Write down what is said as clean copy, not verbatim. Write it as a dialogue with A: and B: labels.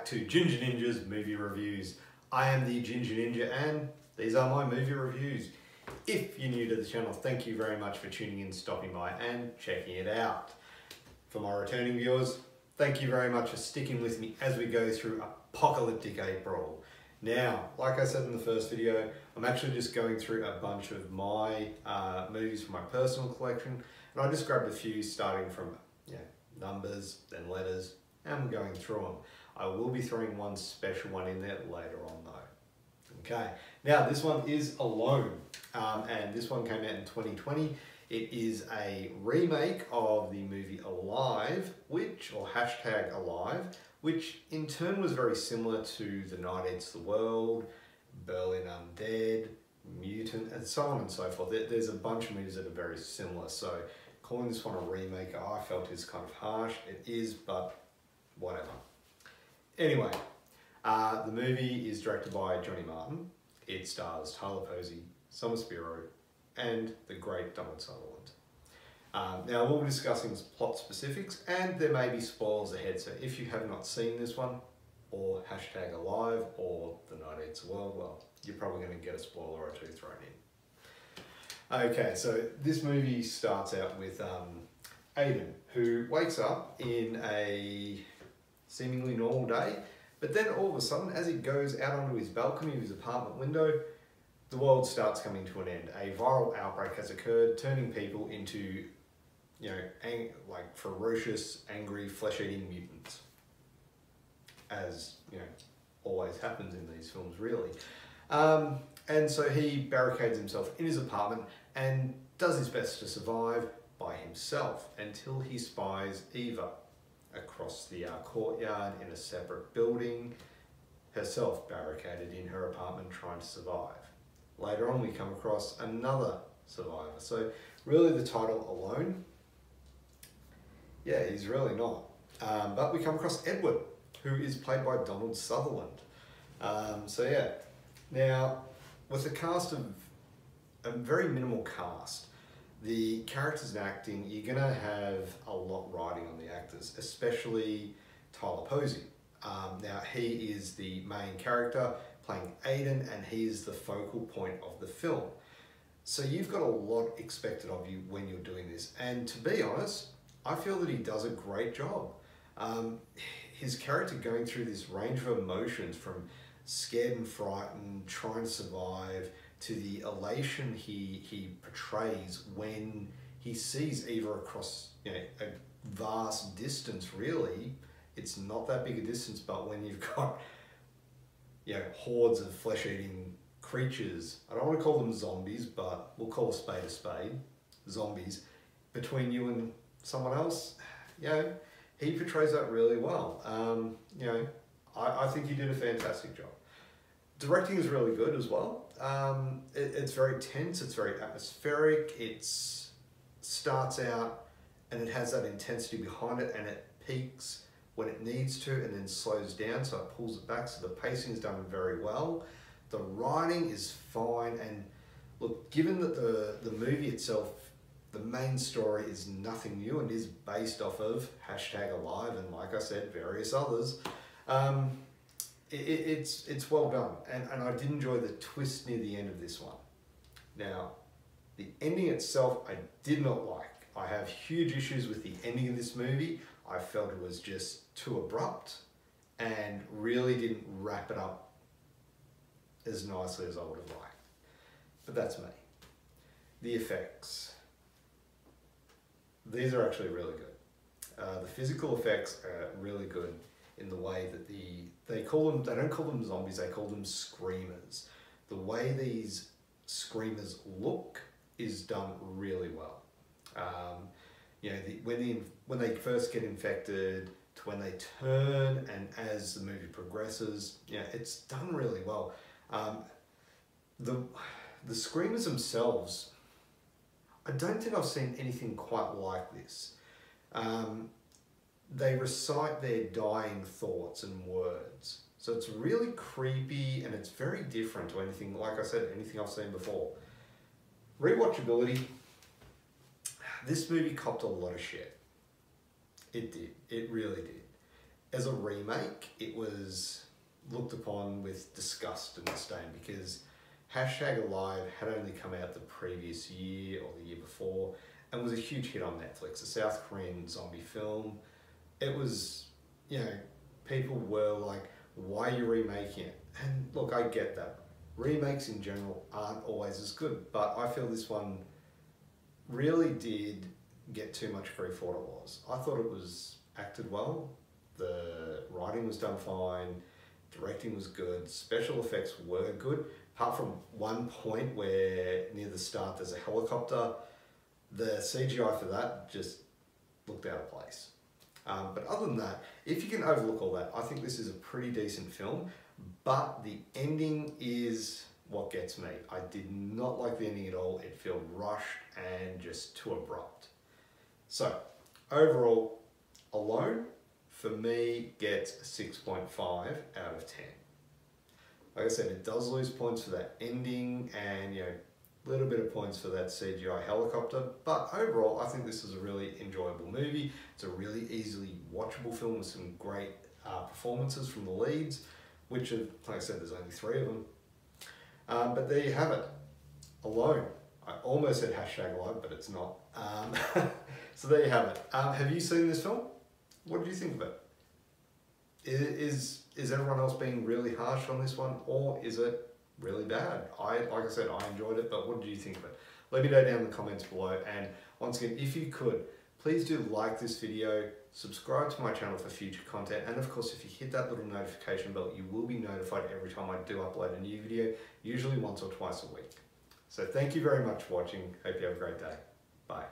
A: back to Ginger Ninja's movie reviews. I am the Ginger Ninja and these are my movie reviews. If you're new to the channel, thank you very much for tuning in, stopping by and checking it out. For my returning viewers, thank you very much for sticking with me as we go through Apocalyptic April. Now, like I said in the first video, I'm actually just going through a bunch of my movies from my personal collection, and I just grabbed a few starting from numbers, then letters, and we're going through them. I will be throwing one special one in there later on though. Okay, now this one is Alone, and this one came out in 2020. It is a remake of the movie Alive, or hashtag Alive, which in turn was very similar to The Night Eats the World, Berlin Undead, Mutant, and so on and so forth. There's a bunch of movies that are very similar, so calling this one a remake, I felt is kind of harsh. It is, but whatever. Anyway, the movie is directed by Johnny Martin. It stars Tyler Posey, Summer Spiro, and the great Donald Sutherland. Now we'll be discussing plot specifics, and there may be spoilers ahead, so if you have not seen this one, or hashtag Alive, or The Night Eats the World, well, you're probably going to get a spoiler or two thrown in. Okay, so this movie starts out with Aiden, who wakes up in a seemingly normal day, but then all of a sudden, as he goes out onto his balcony of his apartment window, the world starts coming to an end. A viral outbreak has occurred, turning people into, like ferocious, angry, flesh-eating mutants. As, always happens in these films, really. And so he barricades himself in his apartment and does his best to survive by himself until he spies Eva across the courtyard in a separate building, herself barricaded in her apartment trying to survive. Later on we come across another survivor. So really the title Alone, he's really not. But we come across Edward, who is played by Donald Sutherland. Now, with a cast of a very minimal cast, the characters and acting, you're gonna have a lot riding on the actors, especially Tyler Posey. Now, he is the main character playing Aiden, and he is the focal point of the film. So you've got a lot expected of you when you're doing this. And to be honest, I feel that he does a great job. His character going through this range of emotions from scared and frightened, trying to survive, to the elation he portrays when he sees Eva across a vast distance. Really, it's not that big a distance, but when you've got hordes of flesh-eating creatures, I don't want to call them zombies, but we'll call a spade, zombies, between you and someone else, he portrays that really well. I think he did a fantastic job. Directing is really good as well. It's very tense, it's very atmospheric, it starts out and it has that intensity behind it, and it peaks when it needs to and then slows down, so it pulls it back, so the pacing is done very well. The writing is fine, and look, given that the movie itself, the main story is nothing new and is based off of hashtag Alive and, like I said, various others, it's well done, and I did enjoy the twist near the end of this one. Now, the ending itself I did not like. I have huge issues with the ending of this movie. I felt it was just too abrupt and really didn't wrap it up as nicely as I would have liked. But that's me. The effects. These are actually really good. The physical effects are really good in the way that they don't call them zombies, they call them screamers. The way these screamers look is done really well. When they first get infected to when they turn, and as the movie progresses, it's done really well. The screamers themselves, I don't think I've seen anything quite like this. They recite their dying thoughts and words. So it's really creepy, and it's very different to anything, like I said, anything I've seen before. Rewatchability. This movie copped a lot of shit. It did. It really did. as a remake, it was looked upon with disgust and disdain because #Alive had only come out the previous year or the year before and was a huge hit on Netflix, a South Korean zombie film. It was, you know, people were like, why are you remaking it? And look, I get that. Remakes in general aren't always as good, but I feel this one really did get too much grief for what it was. I thought it was acted well, the writing was done fine, directing was good, special effects were good, apart from one point where near the start there's a helicopter. The CGI for that just looked out of place. But other than that, if you can overlook all that, I think this is a pretty decent film, but the ending is what gets me. I did not like the ending at all. It felt rushed and just too abrupt. So, overall, Alone, for me, gets a 6.5 out of 10. Like I said, it does lose points for that ending and, you know, a little bit of points for that CGI helicopter, but overall I think this is a really enjoyable movie. It's a really easily watchable film with some great performances from the leads, which are, like I said, there's only 3 of them. But there you have it, Alone. I almost said #Alive, but it's not. So there you have it. Have you seen this film? What did you think of it? Is everyone else being really harsh on this one, or is it really bad? Like I said, I enjoyed it, but what did you think of it? Let me know down in the comments below, and once again, if you could, please do like this video, subscribe to my channel for future content, and of course, if you hit that little notification bell, you will be notified every time I do upload a new video, usually once or twice a week. So thank you very much for watching. Hope you have a great day. Bye.